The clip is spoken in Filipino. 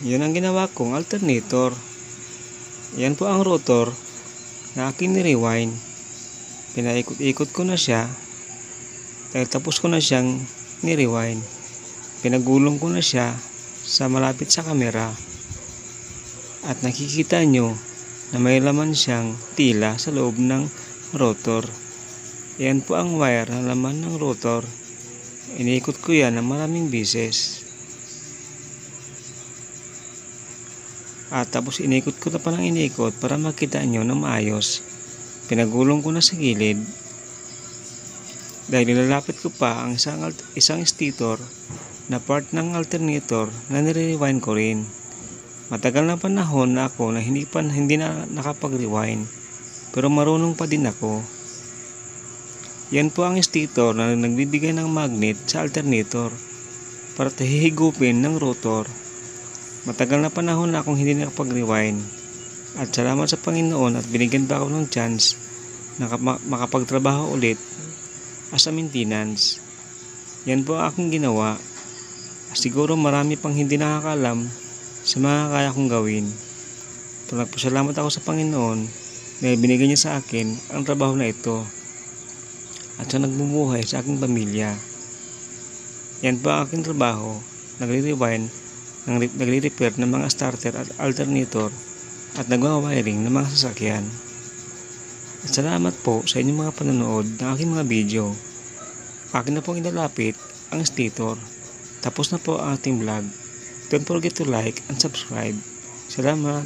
Yun ang ginawa kong alternator. Yan po ang rotor na aking ni-rewind. Pinaikot-ikot ko na siya dahil tapos ko na siyang ni-rewind. Pinagulong ko na siya sa malapit sa kamera at nakikita nyo na may laman siyang tila sa loob ng rotor. Yan po ang wire na laman ng rotor. Iniikot ko yan ng maraming beses. At tapos inikot ko na pa ng inikot para makita nyo na maayos. Pinagulong ko na sa gilid. Dahil nilalapit ko pa ang isang stator na part ng alternator na nire-rewind ko rin. Matagal na panahon na ako na hindi na nakapag-rewind. Pero marunong pa din ako. Yan po ang stator na nagbibigay ng magnet sa alternator para hihigupin ng rotor. Matagal na panahon na akong hindi nakapag-rewind at salamat sa Panginoon at binigyan pa ako ng chance na makapagtrabaho ulit as a maintenance. Yan po ang aking ginawa. Siguro marami pang hindi nakakaalam sa mga kaya kong gawin. Pero nagpasalamat ako sa Panginoon na binigyan niya sa akin ang trabaho na ito at siya nagbubuhay sa aking pamilya. Yan po ang aking trabaho, nagre-rewind, nagre-repair ng mga starter at alternator at nagwa-wiring ng mga sasakyan. At salamat po sa inyong mga panonood ng aking mga video. Akin na pong inalapit ang stator. Tapos na po ang ating vlog. Don't forget to like and subscribe. Salamat!